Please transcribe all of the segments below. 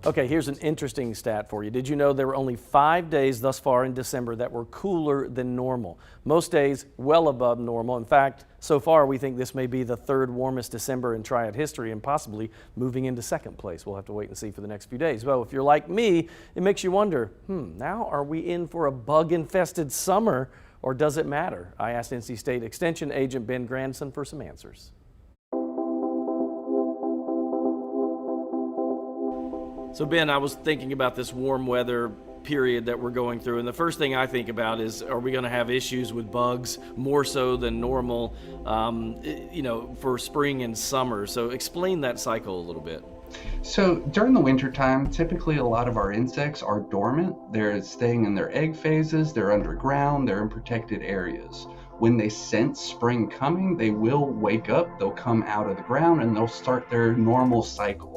Okay, here's an interesting stat for you. Did you know there were only 5 days thus far in December that were cooler than normal? Most days well above normal. In fact, so far we think this may be the third warmest December in Triad history and possibly moving into second place. We'll have to wait and see for the next few days. Well, if you're like me, it makes you wonder, now are we in for a bug-infested summer, or does it matter? I asked NC State Extension Agent Ben Granson for some answers. So Ben, I was thinking about this warm weather period that we're going through, and the first thing I think about is, are we going to have issues with bugs more so than normal, for spring and summer? So explain that cycle a little bit. So during the winter time, typically a lot of our insects are dormant. They're staying in their egg phases, they're underground, they're in protected areas. When they sense spring coming, they will wake up, they'll come out of the ground, and they'll start their normal cycle.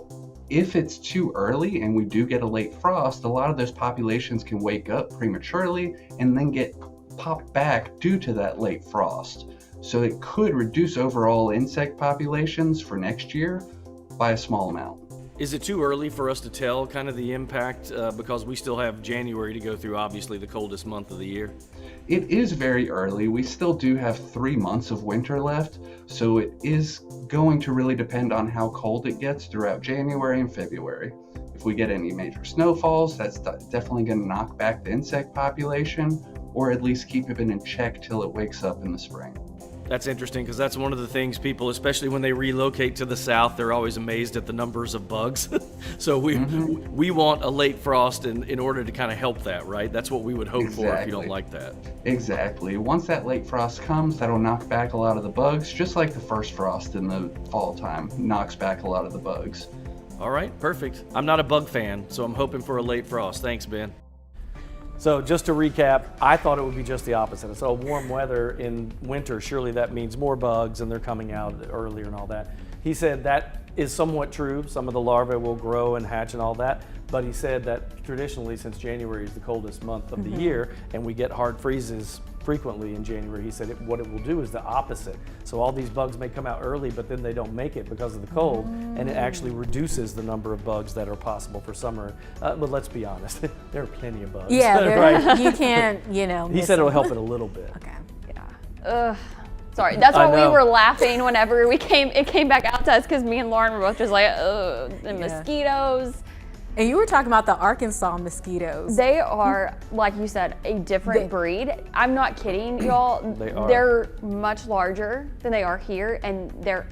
If it's too early and we do get a late frost, a lot of those populations can wake up prematurely and then get popped back due to that late frost. So it could reduce overall insect populations for next year by a small amount. Is it too early for us to tell kind of the impact because we still have January to go through, obviously the coldest month of the year? It is very early. We still do have 3 months of winter left, so it is going to really depend on how cold it gets throughout January and February. If we get any major snowfalls, that's definitely going to knock back the insect population, or at least keep it in check till it wakes up in the spring. That's interesting because that's one of the things people, especially when they relocate to the south, they're always amazed at the numbers of bugs. So we want a late frost in order to kind of help that, right? That's what we would hope for if you don't like that. Exactly. Once that late frost comes, that'll knock back a lot of the bugs, just like the first frost in the fall time knocks back a lot of the bugs. All right, perfect. I'm not a bug fan, so I'm hoping for a late frost. Thanks, Ben. So just to recap, I thought it would be just the opposite. So warm weather in winter, surely that means more bugs and they're coming out earlier and all that. He said that is somewhat true. Some of the larvae will grow and hatch and all that. But he said that traditionally, since January is the coldest month of the year and we get hard freezes frequently in January, he said what it will do is the opposite. So all these bugs may come out early, but then they don't make it because of the cold, and it actually reduces the number of bugs that are possible for summer. But let's be honest, there are plenty of bugs. Yeah, right? You can't, He said it'll help it a little bit. Okay. Yeah. Sorry, that's why we were laughing whenever it came back out to us, because me and Lauren were both just like, oh, the mosquitoes. And you were talking about the Arkansas mosquitoes. They are, like you said, a different breed. I'm not kidding, y'all. They are. They're much larger than they are here, and they're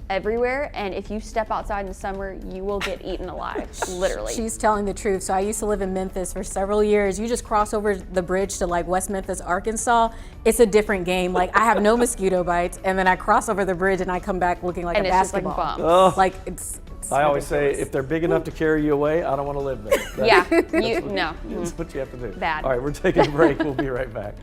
everywhere. And if you step outside in the summer, you will get eaten alive, literally. She's telling the truth. So I used to live in Memphis for several years. You just cross over the bridge to like West Memphis, Arkansas. It's a different game. Like I have no mosquito bites, and then I cross over the bridge and I come back looking like and a it's basketball. just like bumps. Like it's I always say, if they're big enough to carry you away, I don't want to live there. Yeah, no. That's what you have to do. Bad. All right, we're taking a break. We'll be right back.